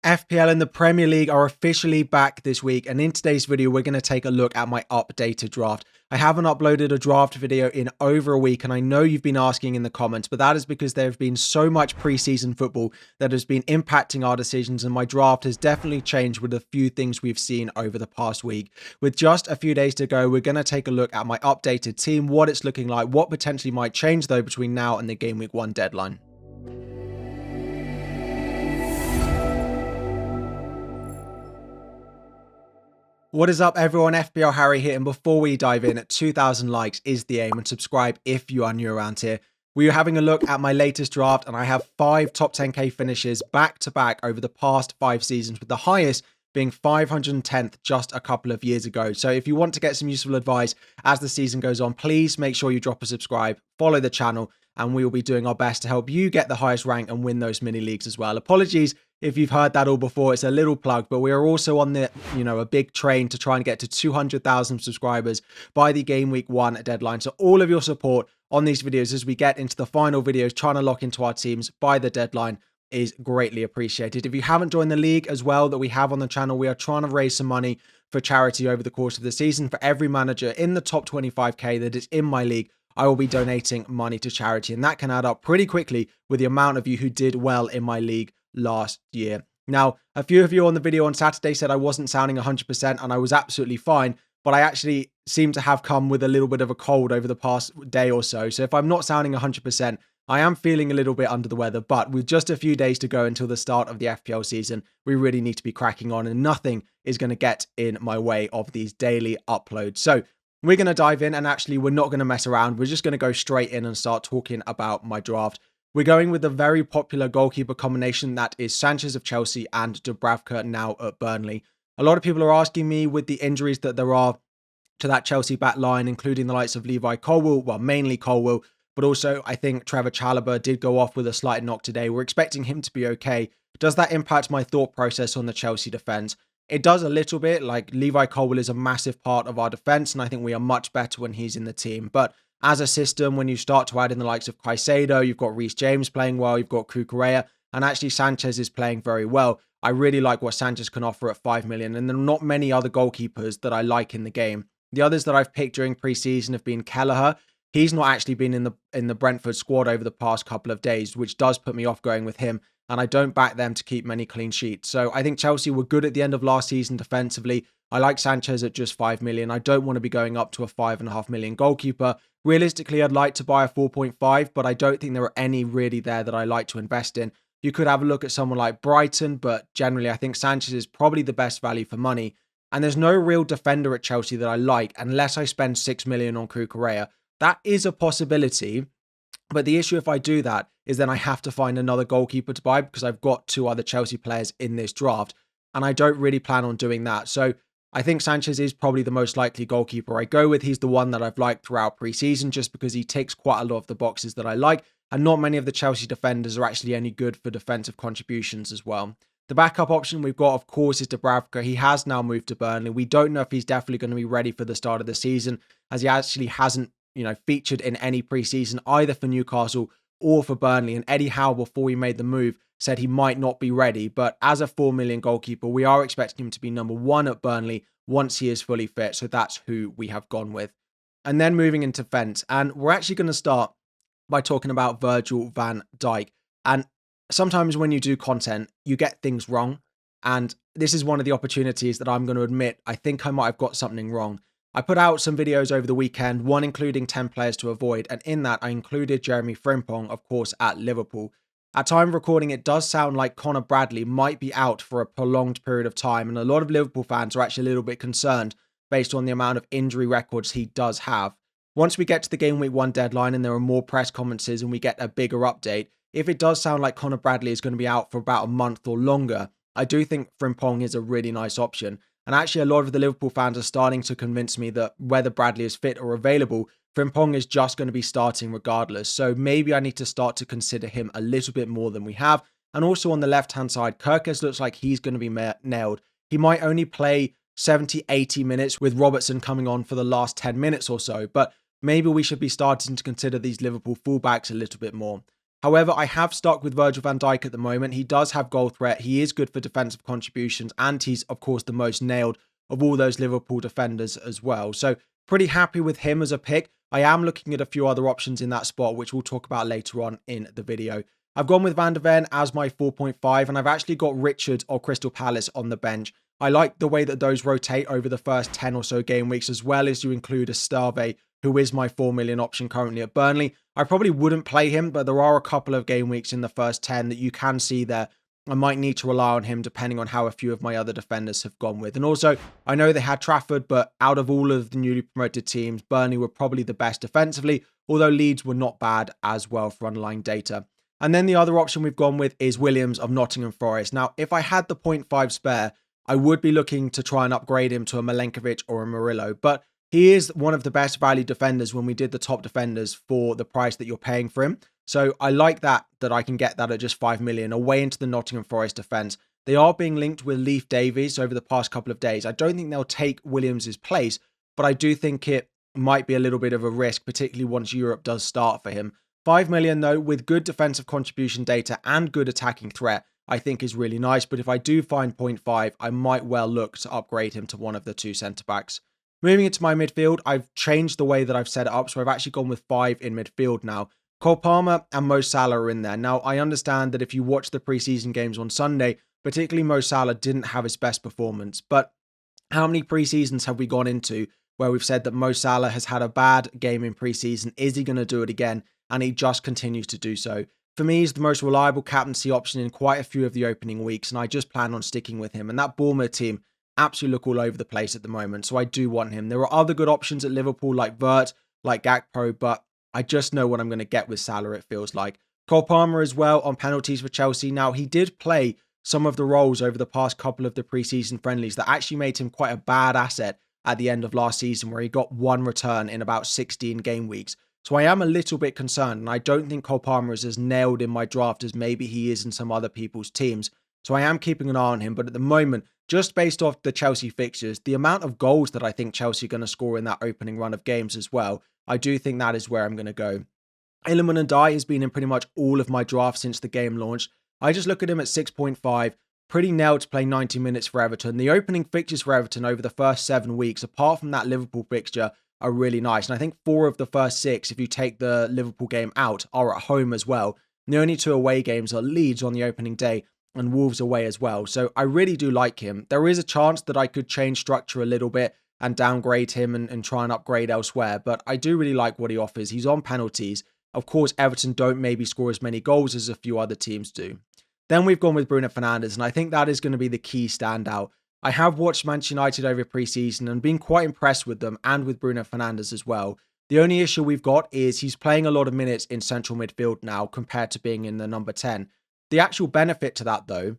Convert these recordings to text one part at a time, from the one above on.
FPL and the Premier League are officially back this week, and in today's video we're going to take a look at my updated draft. I haven't uploaded a draft video in over a week, and I know you've been asking in the comments, but that is because there has been so much preseason football that has been impacting our decisions, and my draft has definitely changed with a few things we've seen over the past week. With just a few days to go, we're going to take a look at my updated team, what it's looking like, what potentially might change though between now and the Game Week 1 deadline. What is up everyone, FPL Harry here, and before we dive in, 2,000 likes is the aim, and subscribe if you are new around here. We are having a look at my latest draft, and I have 5 top 10k finishes back to back over the past 5 seasons, with the highest being 510th just a couple of years ago. So if you want to get some useful advice as the season goes on, please make sure you drop a subscribe, follow the channel, and we will be doing our best to help you get the highest rank and win those mini leagues as well. Apologies if you've heard that all before, it's a little plug, but we are also on the, a big train to try and get to 200,000 subscribers by the Game Week 1 deadline. So all of your support on these videos as we get into the final videos, trying to lock into our teams by the deadline, is greatly appreciated. If you haven't joined the league as well that we have on the channel, we are trying to raise some money for charity over the course of the season. For every manager in the top 25k that is in my league, I will be donating money to charity, and that can add up pretty quickly with the amount of you who did well in my league last year. Now, a few of you on the video on Saturday said I wasn't sounding 100%, and I was absolutely fine, but I actually seem to have come with a little bit of a cold over the past day or so. So if I'm not sounding 100%, I am feeling a little bit under the weather, but with just a few days to go until the start of the FPL season, we really need to be cracking on, and nothing is going to get in my way of these daily uploads. So we're going to dive in, and actually we're not going to mess around. We're just going to go straight in and start talking about my draft. We're going with the very popular goalkeeper combination that is Sanchez of Chelsea and Dubravka now at Burnley. A lot of people are asking me, with the injuries that there are to that Chelsea back line, including the likes of Levi Colwill, well, mainly Colwill, but also I think Trevor Chalobah did go off with a slight knock today. We're expecting him to be okay. Does that impact my thought process on the Chelsea defence? It does a little bit. Like, Levi Colwill is a massive part of our defence, and I think we are much better when he's in the team. But as a system, when you start to add in the likes of Caicedo, you've got Reece James playing well, you've got Cucurella, and actually Sanchez is playing very well. I really like what Sanchez can offer at 5 million, and there are not many other goalkeepers that I like in the game. The others that I've picked during pre-season have been Kelleher. He's not actually been in the Brentford squad over the past couple of days, which does put me off going with him, and I don't back them to keep many clean sheets. So I think Chelsea were good at the end of last season defensively. I like Sanchez at just 5 million. I don't want to be going up to a 5.5 million goalkeeper. Realistically, I'd like to buy a 4.5, but I don't think there are any really there that I like to invest in. You could have a look at someone like Brighton, but generally I think Sanchez is probably the best value for money. And there's no real defender at Chelsea that I like unless I spend 6 million on Cucurella. That is a possibility, but the issue if I do that is then I have to find another goalkeeper to buy, because I've got 2 other Chelsea players in this draft, and I don't really plan on doing that. So I think Sanchez is probably the most likely goalkeeper I go with. He's the one that I've liked throughout pre-season just because he ticks quite a lot of the boxes that I like, and not many of the Chelsea defenders are actually any good for defensive contributions as well. The backup option we've got, of course, is Dubravka. He has now moved to Burnley. We don't know if he's definitely going to be ready for the start of the season, as he actually hasn't featured in any preseason either for Newcastle or for Burnley. And Eddie Howe, before he made the move, said he might not be ready. But as a 4 million goalkeeper, we are expecting him to be number 1 at Burnley once he is fully fit. So that's who we have gone with. And then moving into fence. And we're actually going to start by talking about Virgil van Dijk. And sometimes when you do content, you get things wrong. And this is one of the opportunities that I'm going to admit, I think I might have got something wrong. I put out some videos over the weekend, one including 10 players to avoid, and in that I included Jeremy Frimpong, of course, at Liverpool. At time of recording, it does sound like Connor Bradley might be out for a prolonged period of time, and a lot of Liverpool fans are actually a little bit concerned based on the amount of injury records he does have. Once we get to the Game Week 1 deadline and there are more press conferences and we get a bigger update, if it does sound like Connor Bradley is going to be out for about a month or longer, I do think Frimpong is a really nice option. And actually, a lot of the Liverpool fans are starting to convince me that whether Bradley is fit or available, Frimpong is just going to be starting regardless. So maybe I need to start to consider him a little bit more than we have. And also on the left-hand side, Kirkes looks like he's going to be nailed. He might only play 70, 80 minutes with Robertson coming on for the last 10 minutes or so. But maybe we should be starting to consider these Liverpool fullbacks a little bit more. However, I have stuck with Virgil van Dijk at the moment. He does have goal threat. He is good for defensive contributions, and he's, of course, the most nailed of all those Liverpool defenders as well. So pretty happy with him as a pick. I am looking at a few other options in that spot, which we'll talk about later on in the video. I've gone with Van de Ven as my 4.5, and I've actually got Richards or Crystal Palace on the bench. I like the way that those rotate over the first 10 or so game weeks, as well as you include Estave, who is my 4 million option currently at Burnley. I probably wouldn't play him, but there are a couple of game weeks in the first 10 that you can see there. I might need to rely on him depending on how a few of my other defenders have gone with. And also, I know they had Trafford, but out of all of the newly promoted teams, Burnley were probably the best defensively, although Leeds were not bad as well for underlying data. And then the other option we've gone with is Williams of Nottingham Forest. Now, if I had the 0.5 spare, I would be looking to try and upgrade him to a Milenkovic or a Murillo, but he is one of the best value defenders when we did the top defenders for the price that you're paying for him. So I like that I can get that at just 5 million away into the Nottingham Forest defense. They are being linked with Leif Davies over the past couple of days. I don't think they'll take Williams' place, but I do think it might be a little bit of a risk, particularly once Europe does start for him. 5 million though, with good defensive contribution data and good attacking threat, I think is really nice. But if I do find 0.5, I might well look to upgrade him to one of the two centre-backs. Moving into my midfield, I've changed the way that I've set it up. So I've actually gone with 5 in midfield now. Cole Palmer and Mo Salah are in there. Now, I understand that if you watch the preseason games on Sunday, particularly Mo Salah didn't have his best performance. But how many preseasons have we gone into where we've said that Mo Salah has had a bad game in preseason? Is he going to do it again? And he just continues to do so. For me, he's the most reliable captaincy option in quite a few of the opening weeks, and I just plan on sticking with him. And that Bournemouth team absolutely look all over the place at the moment, so I do want him. There are other good options at Liverpool like Vert, like Gakpo, but I just know what I'm going to get with Salah, it feels like. Cole Palmer as well on penalties for Chelsea. Now, he did play some of the roles over the past couple of the preseason friendlies that actually made him quite a bad asset at the end of last season, where he got 1 return in about 16 game weeks. So I am a little bit concerned, and I don't think Cole Palmer is as nailed in my draft as maybe he is in some other people's teams. So I am keeping an eye on him, but at the moment, just based off the Chelsea fixtures, the amount of goals that I think Chelsea are going to score in that opening run of games as well, I do think that is where I'm going to go. Iliman Ndiaye has been in pretty much all of my drafts since the game launched. I just look at him at 6.5, pretty nailed to play 90 minutes for Everton. The opening fixtures for Everton over the first 7 weeks, apart from that Liverpool fixture, are really nice. And I think 4 of the first 6, if you take the Liverpool game out, are at home as well. And the only 2 away games are Leeds on the opening day and Wolves away as well. So I really do like him. There is a chance that I could change structure a little bit and downgrade him and try and upgrade elsewhere. But I do really like what he offers. He's on penalties. Of course, Everton don't maybe score as many goals as a few other teams do. Then we've gone with Bruno Fernandes, and I think that is going to be the key standout. I have watched Manchester United over pre-season and been quite impressed with them and with Bruno Fernandes as well. The only issue we've got is he's playing a lot of minutes in central midfield now compared to being in the number 10. The actual benefit to that, though,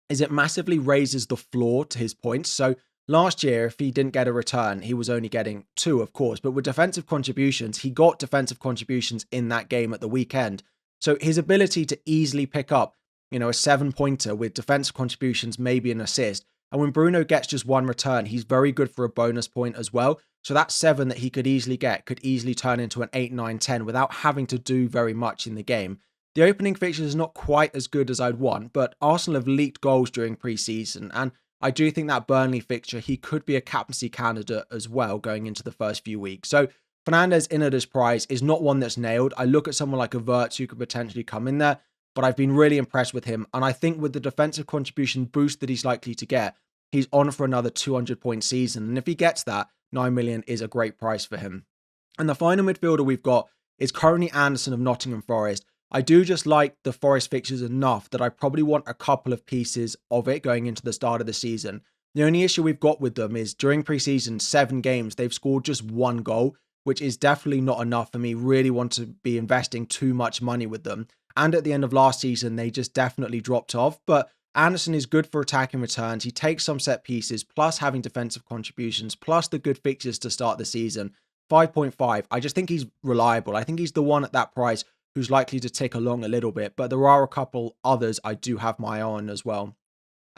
is it massively raises the floor to his points. So last year, if he didn't get a return, he was only getting 2, of course. But with defensive contributions, he got defensive contributions in that game at the weekend. So his ability to easily pick up, a 7-pointer with defensive contributions, maybe an assist. And when Bruno gets just 1 return, he's very good for a bonus point as well. So that 7 that he could easily get could easily turn into an 8, 9, 10 without having to do very much in the game. The opening fixture is not quite as good as I'd want, but Arsenal have leaked goals during pre-season, and I do think that Burnley fixture, he could be a captaincy candidate as well going into the first few weeks. So Fernandes in at his price is not one that's nailed. I look at someone like a Wirtz who could potentially come in there, but I've been really impressed with him, and I think with the defensive contribution boost that he's likely to get, he's on for another 200-point season, and if he gets that, 9 million is a great price for him. And the final midfielder we've got is currently Anderson of Nottingham Forest. I do just like the Forest fixtures enough that I probably want a couple of pieces of it going into the start of the season. The only issue we've got with them is during preseason, 7 games, they've scored just 1 goal, which is definitely not enough for me. Really want to be investing too much money with them. And at the end of last season, they just definitely dropped off. But Anderson is good for attacking returns. He takes some set pieces, plus having defensive contributions, plus the good fixtures to start the season. 5.5. I just think he's reliable. I think he's the one at that price who's likely to tick along a little bit, but there are a couple others I do have my eye on as well.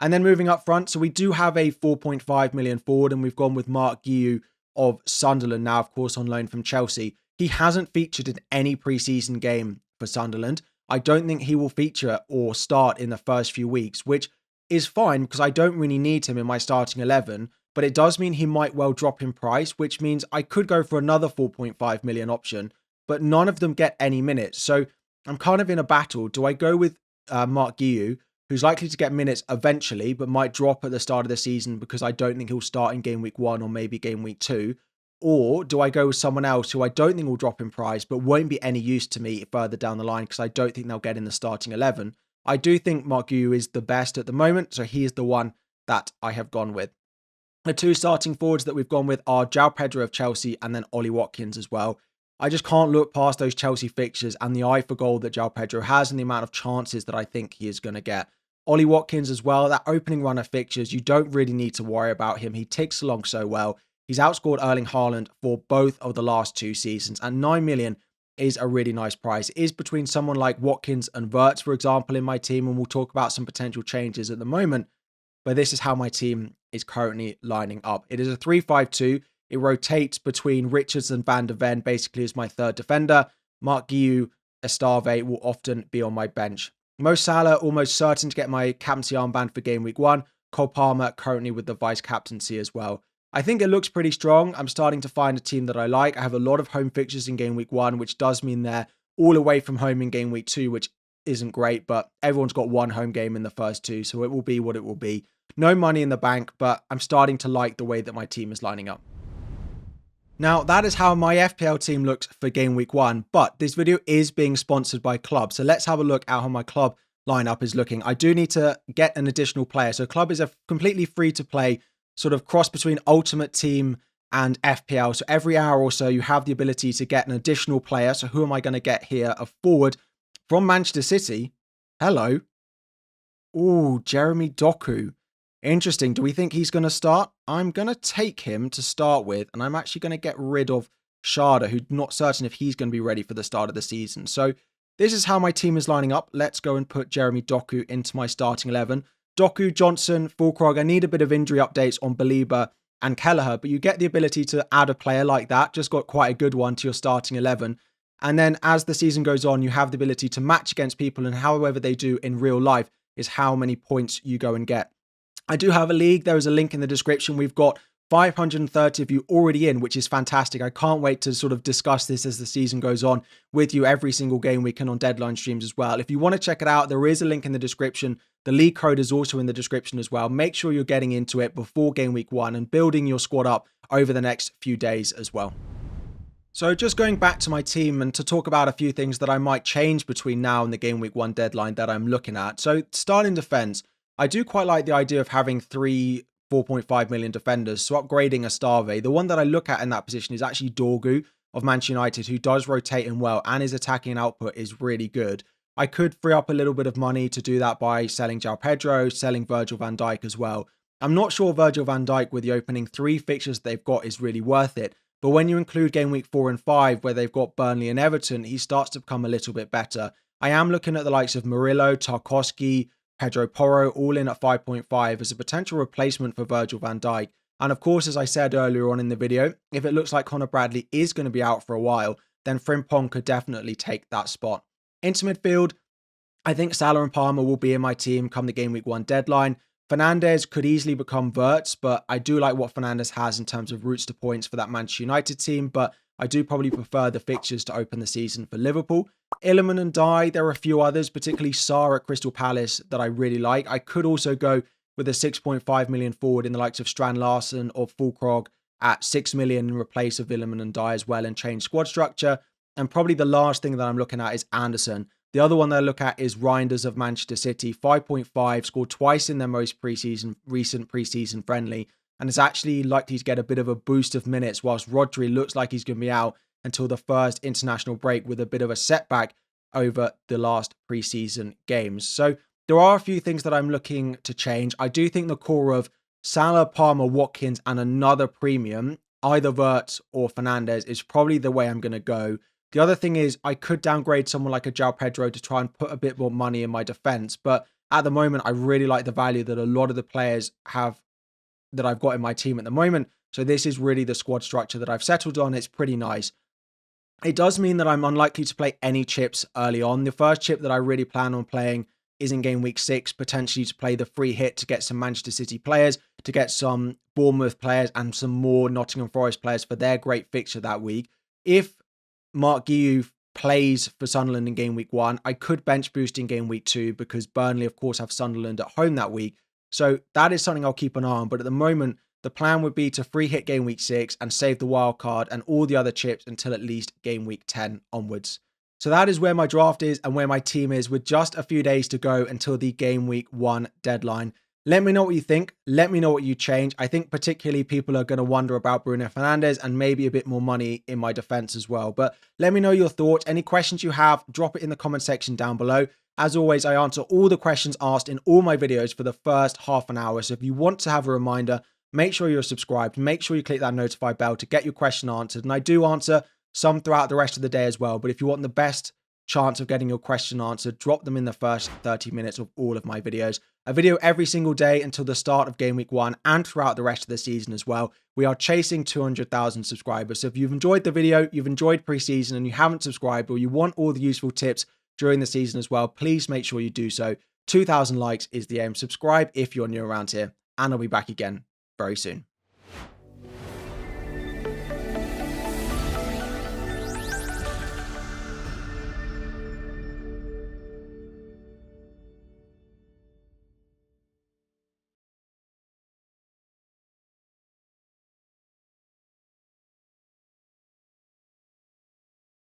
And then moving up front, so we do have a 4.5 million forward, and we've gone with Mark Guiu of Sunderland now, of course, on loan from Chelsea. He hasn't featured in any preseason game for Sunderland. I don't think he will feature or start in the first few weeks, which is fine because I don't really need him in my starting 11, but it does mean he might well drop in price, which means I could go for another 4.5 million option, but none of them get any minutes. So I'm kind of in a battle. Do I go with Mark Guiu, who's likely to get minutes eventually, but might drop at the start of the season because I don't think he'll start in game week 1 or maybe game week 2? Or do I go with someone else who I don't think will drop in price, but won't be any use to me further down the line because I don't think they'll get in the starting 11? I do think Mark Guiu is the best at the moment, so he is the one that I have gone with. The two starting forwards that we've gone with are João Pedro of Chelsea and then Ollie Watkins as well. I just can't look past those Chelsea fixtures and the eye for goal that João Pedro has and the amount of chances that I think he is going to get. Ollie Watkins as well, that opening run of fixtures, you don't really need to worry about him. He ticks along so well. He's outscored Erling Haaland for both of the last 2 seasons, and 9 million is a really nice price. It is between someone like Watkins and Wirtz, for example, in my team, and we'll talk about some potential changes at the moment, but this is how my team is currently lining up. It is a 3-5-2. It rotates between Richards and Van de Ven, basically as my third defender. Mark Guiu, Estave will often be on my bench. Mo Salah, almost certain to get my captaincy armband for game week 1. Cole Palmer, currently with the vice captaincy as well. I think it looks pretty strong. I'm starting to find a team that I like. I have a lot of home fixtures in game week 1, which does mean they're all away from home in game week 2, which isn't great, but everyone's got one home game in the first 2, so it will be what it will be. No money in the bank, but I'm starting to like the way that my team is lining up. Now, that is how my FPL team looks for game week 1, but this video is being sponsored by Club, so let's have a look at how my Club lineup is looking. I do need to get an additional player, so Club is a completely free-to-play sort of cross between Ultimate Team and FPL. So every hour or so, you have the ability to get an additional player. So who am I going to get here? A forward from Manchester City. Hello. Ooh, Jeremy Doku. Interesting. Do we think he's going to start? I'm going to take him to start with, and I'm actually going to get rid of Sharda, who's not certain if he's going to be ready for the start of the season. So this is how my team is lining up. Let's go and put Jeremy Doku into my starting 11. Doku, Johnson, Fulkrog. I need a bit of injury updates on Belieber and Kelleher, but you get the ability to add a player like that. Just got quite a good one to your starting 11. And then as the season goes on, you have the ability to match against people, and however they do in real life is how many points you go and get. I do have a league. There is a link in the description. We've got 530 of you already in, which is fantastic. I can't wait to sort of discuss this as the season goes on with you every single game week and on deadline streams as well. If you want to check it out, there is a link in the description. The league code is also in the description as well. Make sure you're getting into it before game week 1 and building your squad up over the next few days as well. So just going back to my team and to talk about a few things that I might change between now and the game week 1 deadline that I'm looking at. So starting defense, I do quite like the idea of having 3 4.5 million defenders, so upgrading Estave. The one that I look at in that position is actually Dorgu of Manchester United, who does rotate in well, and his attacking output is really good. I could free up a little bit of money to do that by selling João Pedro, selling Virgil van Dijk as well. I'm not sure Virgil van Dijk with the opening 3 fixtures they've got is really worth it, but when you include game week 4 and 5, where they've got Burnley and Everton, he starts to become a little bit better. I am looking at the likes of Murillo, Tarkowski, Pedro Porro, all in at 5.5 as a potential replacement for Virgil van Dijk. And of course, as I said earlier on in the video, if it looks like Conor Bradley is going to be out for a while, then Frimpong could definitely take that spot. Into midfield, I think Salah and Palmer will be in my team come the game week 1 deadline. Fernandes could easily become Wirtz, but I do like what Fernandes has in terms of routes to points for that Manchester United team, but I do probably prefer the fixtures to open the season for Liverpool. Illiman and Dye, there are a few others, particularly Sarr at Crystal Palace, that I really like. I could also go with a 6.5 million forward in the likes of Strand Larsen or Fulkrog at 6 million in replace of Illiman and Dye as well and change squad structure. And probably the last thing that I'm looking at is Anderson. The other one that I look at is Reinders of Manchester City, 5.5, scored twice in their most recent preseason friendly, and is actually likely to get a bit of a boost of minutes whilst Rodri looks like he's going to be out until the first international break with a bit of a setback over the last preseason games. So there are a few things that I'm looking to change. I do think the core of Salah, Palmer, Watkins, and another premium, either Wirtz or Fernandes, is probably the way I'm going to go. The other thing is I could downgrade someone like a João Pedro to try and put a bit more money in my defense. But at the moment, I really like the value that a lot of the players have that I've got in my team at the moment. So this is really the squad structure that I've settled on. It's pretty nice. It does mean that I'm unlikely to play any chips early on. The first chip that I really plan on playing is in game week 6, potentially to play the free hit to get some Manchester City players, to get some Bournemouth players and some more Nottingham Forest players for their great fixture that week. If Mark Guiu plays for Sunderland in game week 1, I could bench boost in game week 2 because Burnley, of course, have Sunderland at home that week. So that is something I'll keep an eye on. But at the moment, the plan would be to free hit game week 6 and save the wild card and all the other chips until at least game week 10 onwards. So that is where my draft is and where my team is, with just a few days to go until the game week 1 deadline. Let me know what you think. Let me know what you change. I think particularly people are going to wonder about Bruno Fernandes and maybe a bit more money in my defense as well. But let me know your thoughts. Any questions you have, drop it in the comment section down below. As always, I answer all the questions asked in all my videos for the first half an hour. So if you want to have a reminder, make sure you're subscribed. Make sure you click that notify bell to get your question answered. And I do answer some throughout the rest of the day as well. But if you want the best chance of getting your question answered, drop them in the first 30 minutes of all of my videos. A video every single day until the start of game week 1 and throughout the rest of the season as well. We are chasing 200,000 subscribers. So if you've enjoyed the video, you've enjoyed preseason and you haven't subscribed, or you want all the useful tips during the season as well, please make sure you do so. 2,000 likes is the aim. Subscribe if you're new around here, and I'll be back again very soon.